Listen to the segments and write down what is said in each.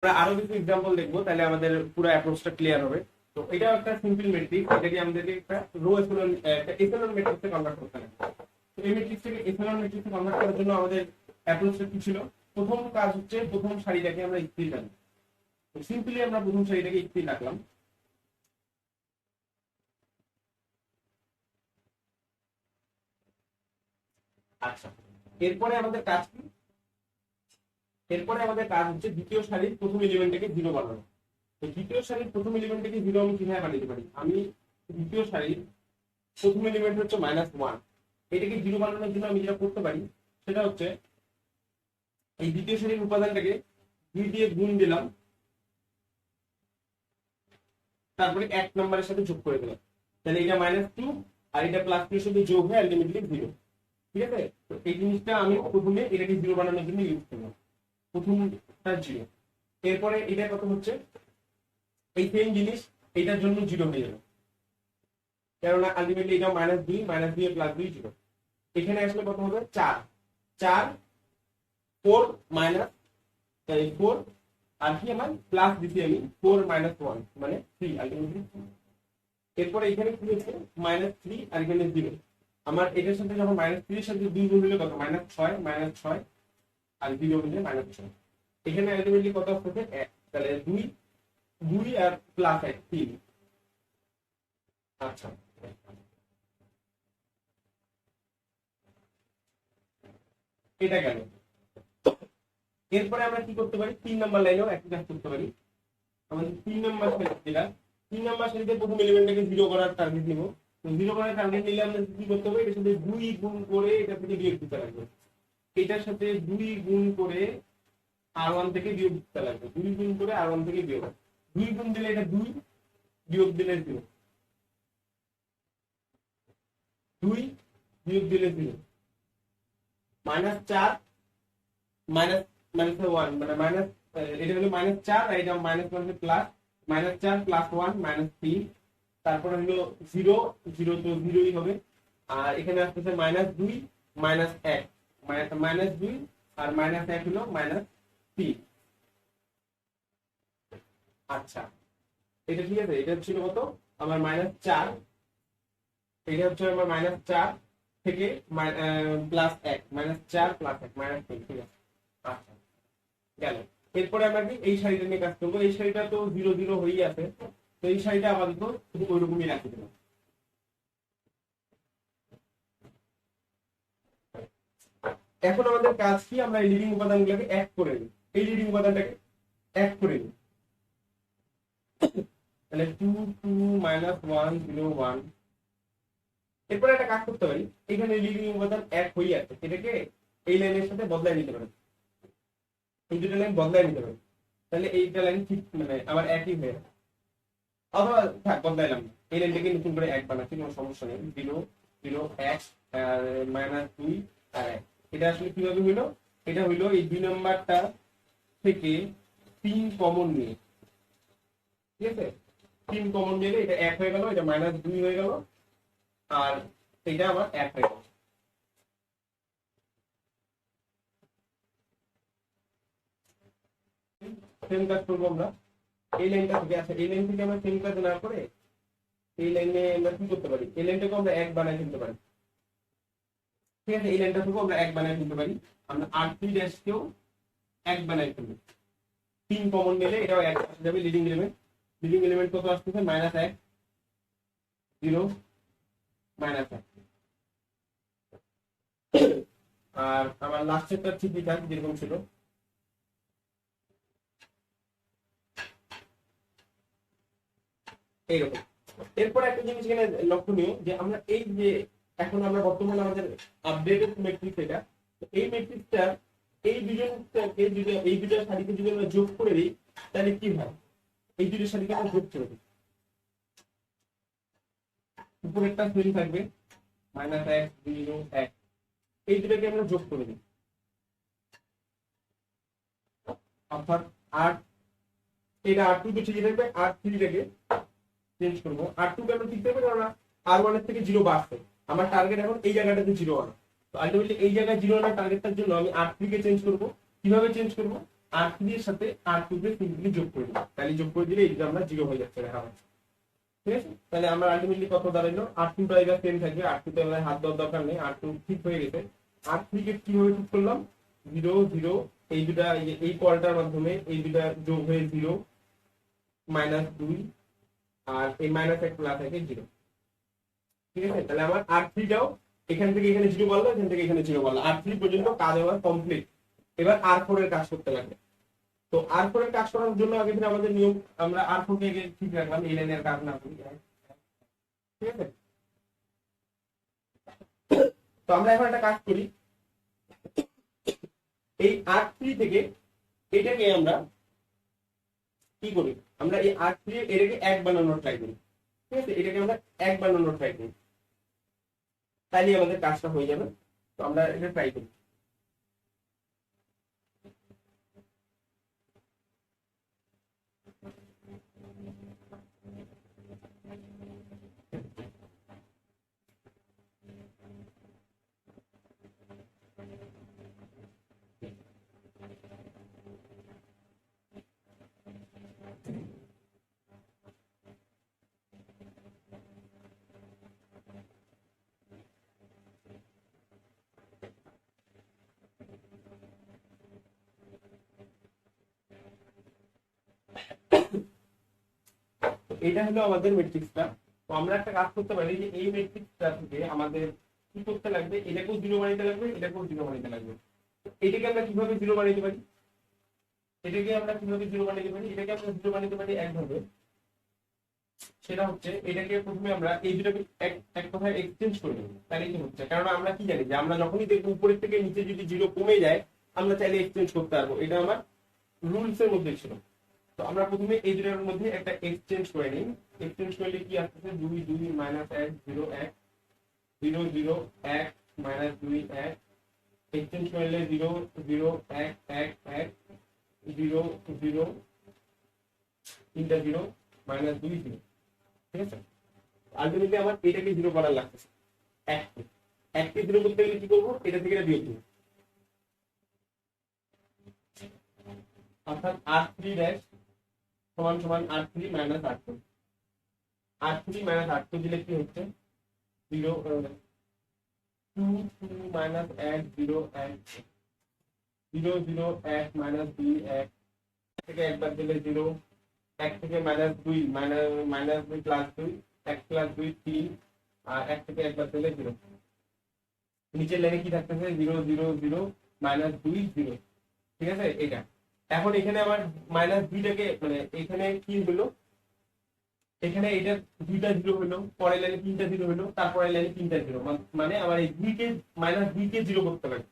আমরা আরো কিছু এক্সাম্পল দেখবো, তাহলে আমাদের পুরো অ্যাপ্রোচটা ক্লিয়ার হবে। তো এটাও একটা সিম্পল ম্যাট্রিক্স, এটাকে আমাদেরকে একটা রো এচেলন একটা এচেলন ম্যাট্রিক্সে কনভার্ট করতে হবে। তো এই ম্যাট্রিক্সটাকে এচেলন ম্যাট্রিক্সে কনভার্ট করার জন্য আমাদের অ্যাপ্রোচটা কি ছিল? প্রথম কাজ হচ্ছে প্রথম সারিটাকে আমরা স্থির রাখবো। তো সিম্পলি আমরা প্রথম সারিটাকে স্থির রাখলাম। আচ্ছা, এরপরে আমাদের কাজ কি? এরপরে আমাদের কাজ হচ্ছে দ্বিতীয় সারির প্রথম এলিমেন্টটাকে জিরো বানানো। তো দ্বিতীয় সারির প্রথম এলিমেন্টটাকে জিরো আমি কিভাবে বানাতে পারি? আমি দ্বিতীয় সারির প্রথম এলিমেন্ট হচ্ছে -1, এটাকে জিরো বানানোর জন্য আমি যেটা করতে পারি সেটা হচ্ছে এই দ্বিতীয় সারির উপাদানটাকে 2 দিয়ে গুণ দিলাম, তারপরে 1 নম্বরের সাথে যোগ করে দিলাম। তাহলে এটা -2 আর এটা +2 এর সাথে যোগ হয়ে আলটিমেটলি 0। ঠিক আছে? তো এই জিনিসটা আমি প্রথমে এটাকে জিরো বানানোর জন্য ইউজ করলাম, প্রথমটা 0। এরপরে এটা কত হচ্ছে? এই সেম জিনিস এটার জন্য 0 হয়ে যাবে, কেননা আলটিমেটলি এটা -2 -2 এ +2 0। এখানে আসলে কত হবে? 4 4 4 মাইনাস 4 আর কি আমার প্লাস দিছি আমি 4 -1 মানে 3 আলটিমেটলি। এরপরে এখানে কি হচ্ছে? -3 আর এখানে 0। আমার এটার সাথে যখন -3 এর সাথে 2 গুণ হলে কত? -6 -6 আর 0 হলে -6। এখানে আলটিমেটলি কত আসছে? 1। তাহলে 2 2 আর প্লাস 1 3। আচ্ছা, এটা গেল। এরপরে আমরা কি করতে পারি? 3 নাম্বার লাইনেও একই কাজ করতে পারি। আমাদের 3 নাম্বার যেটা 3 নাম্বার সারিতে প্রথম এলিমেন্টটাকে 0 করার টার্গেট নিব। তো 0 করার টার্গেট নিলে আমরা কি করতে হবে? এটার সাথে 2 গুণ করে এটা থেকে বিয়োগ দিতে লাগবে। এটার সাথে 2 গুণ করে R1 থেকে বিয়োগ দিতে লাগবে। 2 গুণ করে R1 থেকে বিয়োগ। 2 গুণ দিলে এটা 2, বিয়োগ দিলে 0। 2 বিয়োগ দিলে 0। -4 মাইনাস -1 মানে মাইনাস, এটা হলো -4 আর এটা -1 প্লাস -4 + 1 -3। তারপরে হলো 0 0 তো 0ই হবে। আর এখানে আসতেছে -2 -1 -2 আর -1 হলো -3। আচ্ছা, এটা ঠিক আছে। এটা ছিল কত? আমার -4, এটা হচ্ছে আমার -4 থেকে +1 -4 + 1 -3। ঠিক আছে, আচ্ছা গেল। এরপরে আমরা কি এই শাড়িটা নিয়ে কাজ করবো? এই শাড়িটা তো 0 0 হয়েই আছে, তো এই শাড়িটা আপাতত শুধু ওইরকমই রাখি দিলাম। এখন আমাদের কাজ কি? আমরা এই লিডিং উপাদানগুলোকে এক করে নিই। এই লিডিং উপাদানটাকে এক করে নিই। তাহলে 2 2 -1 0 1। এরপরে একটা কাজ করতে পারি, এখানে লিডিং উপাদান এক হয়ে আছে, এটাকে এই লাইনের সাথে বদলাই নিতে পারি। এই দুটো লাইন বদলাই নিতে পারি, তাহলে এইটা লাইন ঠিক মানে আমার একই হয়ে যাবে। অথবা থাক, বদলাইলাম না, এই লাইনটাকে নতুন করে এক বানাচ্ছি, কোনো সমস্যা নেই। 0 0 1 আর -2 আর 1। এটা আসলে কিভাবে হইলো? এটা হইলো এই 2 নাম্বারটা থেকে 3 কমন নিয়ে। ঠিক আছে, 3 কমন নিলে এটা 1 হয়ে গেল, এটা -2 হয়ে গেল, আর এটা আবার 1 হয়ে গেল। সেম কাজ করবো আমরা এই লাইনটা থেকে। আচ্ছা, এই লাইন থেকে আমরা সেম কাজ না করে এই লাইনে আমরা কি করতে পারি? এই লাইনটাকে আমরা 1 বানাই ফেলতে পারি। ঠিক আছে, এই লাইনটা থেকেও আমরা 1 বানাই ফেলতে পারি। আমরা R3' কেও 1 বানাই ফেলবো। 3 কমন নিলে এটাও 1 আসে যাবে। লিডিং এলিমেন্ট, লিডিং এলিমেন্ট কত আসতেছে? -1 0 -1। আর আমার লাস্টেরটা ঠিকই থাক যেরকম ছিল। এইরকম। এরপর একটা জিনিস এখানে লক্ষণীয়, যে আমরা এই যে এখন আমরা বর্তমানে আমাদের আপডেটেড ম্যাট্রিক্স এটা, এই ম্যাট্রিক্সটা এই দুজনকে যদি এই দুটো সারিকে যদি আমরা যোগ করে দিই তাহলে কি হয়? এই দুটো সারিকে আমরা যোগ করে দিই, উপরে একটা সেল থাকবে -1 0 1, এই দুটোকে আমরা যোগ করে দিই। অর্থাৎ আর এটা R2 কে ঠিকই থাকবে, R3 টাকে চেঞ্জ করবো। R2 কে আমরা ঠিক থাকবে, কারণ R1 এর থেকে 0 বাড়ছে। আমার টার্গেট এখন এই জায়গাটাতে 0 আনা। তো আলটিমেটলি এই জায়গায় 0 আনার টার্গেটটার জন্য আমি R3 কে চেঞ্জ করব। কিভাবে চেঞ্জ করব? R3 এর সাথে R2 কে সিম্পলি যোগ করে দিই, তাহলে যোগ করে দিলে এটা আমরা 0 হয়ে যাচ্ছে দেখা যাচ্ছে। ঠিক আছে, তাহলে আমরা আলটিমেটলি কত দাঁড়াইলো, R2 টা এবার সেম থাকবে, R2 তে আমরা হাত দেওয়ার দরকার নেই, R2 ঠিক হয়ে গেছে। R3 কে কিভাবে ঠিক করলাম, 0 0 এই দুটা এই কলটার মাধ্যমে এই দুটা যোগ হয়ে 0 -2 আর এই -1 +1 0। ঠিক আছে, তাহলে আমার R3 টাও এখান থেকে এখানে 0 বললো, এখান থেকে এখানে 0 বললো, R3 পর্যন্ত কাজ আমার কমপ্লিট। এবার R4 এর কাজ করতে লাগবে। তো R4 এর কাজ করার জন্য আগে থেকে আমাদের নিয়ম, আমরা R4 কে ঠিক রাখলাম, এই লাইনের কাজ না করি। ঠিক আছে, তো আমরা এখন একটা কাজ করি, এই R3 থেকে এটাকে আমরা কি করি, আমরা এই R3 এটাকে 1 বানানোর ট্রাই করি। ঠিক আছে, এটাকে আমরা 1 বানানোর ট্রাই করি, তাইলে আমাদের কাজটা হয়ে যাবে। তো আমরা এটা ট্রাই করি। এটা হলো আমাদের ম্যাট্রিক্সটা। তো আমরা একটা কাজ করতে পারি যে এই ম্যাট্রিক্সটা থেকে আমাদের কি করতে লাগবে, এটাকেও 0 বানাইতে লাগবে, এটাকেও 0 বানাইতে লাগবে। এটাকে আমরা কিভাবে 0 বানাইতে পারি, এটাকে আমরা কিভাবে 0 বানাইতে পারি, এটাকে আমরা 0 বানাইতে পারি একভাবে, সেটা হচ্ছে এটাকে প্রথমে আমরা এই দুটোকে এক কথায় এক্সচেঞ্জ করে নেব। তাহলে কি হচ্ছে, কারণ আমরা কি জানি যে আমরা যখনই দেখবো উপরের থেকে নিচে যদি 0 কমে যায় আমরা চাইলে এক্সচেঞ্জ করতে পারবো, এটা আমার রুলস এর মধ্যে ছিল। তো আমরা প্রথমে এই দুটোর মধ্যে একটা এক্সচেঞ্জ করে নিই। এক্সচেঞ্জ করলে কি আসছে, 2 2 -1 0 1 0 0 1 -2 1, এক্সচেঞ্জ করলে 0 0 1 1 1 0 0 তিনটা 0 -2 0। ঠিক আছে, আলটিমেটলি আমার এটাকে 0 করার লাগতেছে, এককে 0 করতে গেলে কি করবো, এটা থেকে এটা বিয়োগ করবো, অর্থাৎ R3' সমান সমান R3 - R2। R3 - R2 দিলে কি হচ্ছে, 0 2 2 -1 0 1 0 0 1 -2 1 থেকে একবার দিলে 0, 1 থেকে -2 -2 +2 1 + 2 3, আর 1 থেকে একবার দিলে 0। নিচের লাইনে কি থাকতেছে, 0 0 0 -2 0। ঠিক আছে, এটা এখন এখানে আমার -2টাকে মানে এখানে কি হলো, এখানে এটা 2টা 0 হলো, পরের লাইনে 3টা 0 হলো, তারপরের লাইনে 3টা 0, মানে আমার এই 2 কে -2 করতে লাগবে,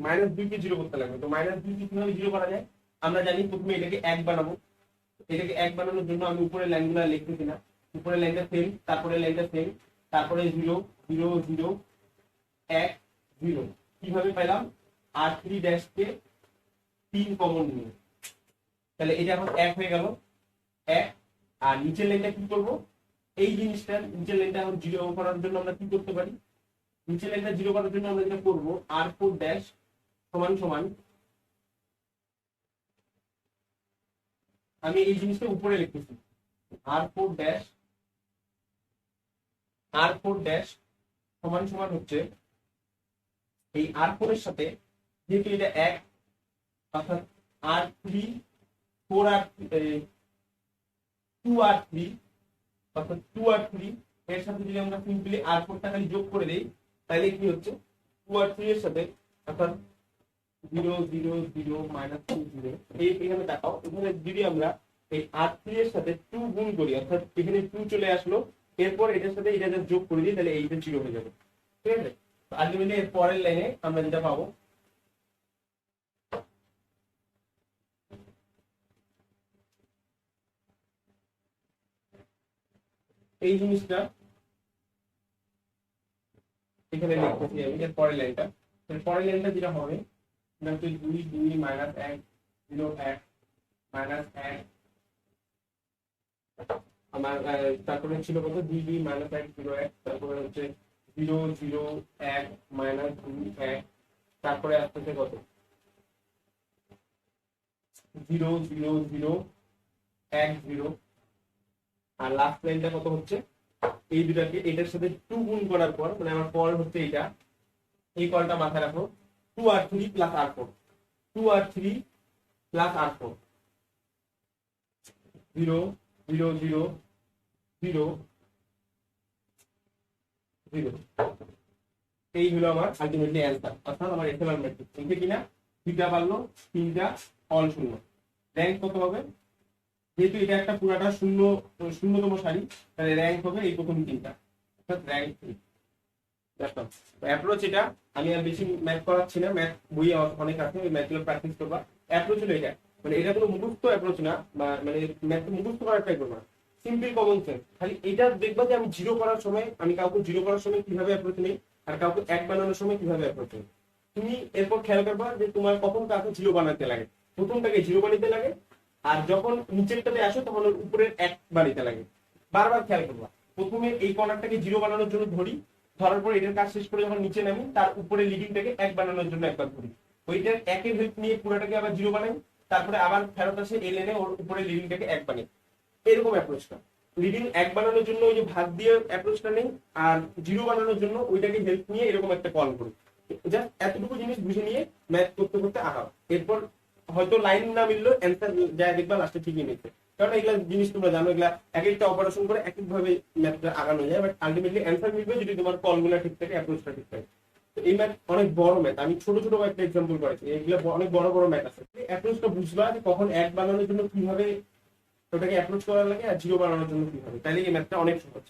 -2 কে 0 করতে লাগবে। তো -2 কে কিভাবে 0 করা যায়, আমরা জানি প্রথমে এটাকে 1 বানাবো। এটাকে 1 বানানোর জন্য আমি উপরের লাইনগুলো লিখতেছি না, উপরের লাইনটা সেম, তারপরের লাইনটা সেম, তারপরে 0 0 0 1 0। কিভাবে পেলাম, R3' কে 3 কমন নিয়ে, তাহলে এটা এখন 1 হয়ে গেল 1। আর নিচের লাইনটা কি করব, এই জিনিসটা নিচের লাইনটা এখন 0 করার জন্য আমরা কি করতে পারি, নিচের লাইনটা 0 করার জন্য আমরা যেটা করব, R4' সমান সমান, আমি এই জিনিসটা উপরে লিখতেছি, R4' সমান সমান হচ্ছে এই R4 এর সাথে, যেহেতু এটা 1 অর্থাৎ R3 2R3 অর্থাৎ 2R3 এর সাথে যদি আমরা সিম্পলি R4 টা খালি যোগ করে দেই, তাহলে কি হচ্ছে 2R3 এর সাথে অর্থাৎ 0 0 0 -2 0। এখানে দেখাও, এখানে যদি আমরা এই R3 এর সাথে 2 গুণ করি, অর্থাৎ এখানে 2 চলে আসলো, এরপর এটার সাথে এটা যোগ করে দিই, তাহলে এইটা 0 হয়ে যাবে। ঠিক আছে, আলটিমেটলি এর পরের লাইনে আমরা যেটা পাবো, এই জিনিসটা এখানে লিখতেছি আমি, এর পরের লাইনটা, এর পরের লাইনটা যেটা হবে, 2 2 -1 0 1 -1 আমার, তারপরে ছিল কত, 2 2 -1 0 1, তারপরে হচ্ছে 0 0 1 -2 1, তারপরে আসতেছে কত 0 0 0 1 0, আর লাস্ট লাইনটা কত হচ্ছে, এই দুটাকে এটার সাথে 2 গুণ করার পর, মানে আমার কল হচ্ছে এটা, এই কলটা মাথায় রাখো, 2r3 plus r4, 2r3 plus r4, 0 0 0 0 0। এই হলো আমার আলটিমেটলি অ্যান্সার, অর্থাৎ আমার এসএমআর ম্যাট্রিক্স। ঠিক কিনা? দুইটা পারলো, তিনটা অল শূন্য। র্যাঙ্ক কত হবে? যেহেতু এটা একটা পুরাটা শূন্যতম সারি, তাহলে র্যাঙ্ক হবে এই প্রথম তিনটা, অর্থাৎ র্যাঙ্ক 3। অ্যাপ্রোচ এটা, আমি আর বেশি ম্যাথ করাচ্ছি না, ম্যাথ বই অনেক আছে, ওই ম্যাথগুলো প্র্যাকটিস করবা। অ্যাপ্রোচ হলো এটা, মানে এটা কোনো মুখস্থ অ্যাপ্রোচ না, মানে ম্যাথ মুখস্থ করার ট্রাই করবা, সিম্পল কমন সেন্স। খালি এটা দেখবা যে আমি জিরো করার সময়, আমি কাউকে জিরো করার সময় কিভাবে অ্যাপ্রোচ নেই, আর কাউকে এক বানানোর সময় কিভাবে অ্যাপ্রোচ নেই। তুমি এরপর খেয়াল করবা যে তোমার কখন কাউকে জিরো বানাতে লাগে, প্রথমটাকে জিরো বানাতে লাগে, আর যখন নিচেরটাতে আসো তখন ওর উপরের এক বানাতে লাগে। বারবার খেয়াল করবা, প্রথমে এই কর্নারটাকে জিরো বানানোর জন্য ধরি, ধরার পর এটার কাজ শেষ করে যখন নিচে নামি, তার উপরে লিডিংটাকে এক বানানোর জন্য একবার ধরি, ওইটার একের হেল্প নিয়ে পুরোটাকে আবার জিরো বানাই, তারপরে আবার ফেরত আসে এল এনে ওর উপরে লিডিংটাকে এক বানাই। এরকম অ্যাপ্রোচটা। লিডিং এক বানানোর জন্য ওই যে ভাগ দিয়ে অ্যাপ্রোচটা নেই, আর জিরো বানানোর জন্য ওইটাকে হেল্প নিয়ে এরকম একটা কল করি। জাস্ট এতটুকু জিনিস বুঝে নিয়ে ম্যাথ করতে করতে আগাও। এরপর হয়তো লাইন না মিললো, অ্যান্সার যা দেখবা লাস্টে ঠিকই নিচ্ছে, কারণ এগুলা জিনিস তোমরা জানো, এগুলা এক একটা অপারেশন করে এক এক ভাবে ম্যাথটা আগানো যায়, বাট আলটিমেটলি অ্যান্সার মিলবে যদি তোমার কলগুলো ঠিক থাকে, অ্যাপ্রোচটা ঠিক থাকে। তো এই ম্যাথ অনেক বড় ম্যাথ, আমি ছোট ছোট একটা এক্সাম্পল করেছি, এগুলো অনেক বড় বড় ম্যাথ আছে। অ্যাপ্রোচটা বুঝবা যে কখন এক বানানোর জন্য কিভাবে ওটাকে অ্যাপ্রোচ করা লাগে, আর জিরো বানানোর জন্য কিভাবে, তাহলে এই ম্যাথটা অনেক সহজ।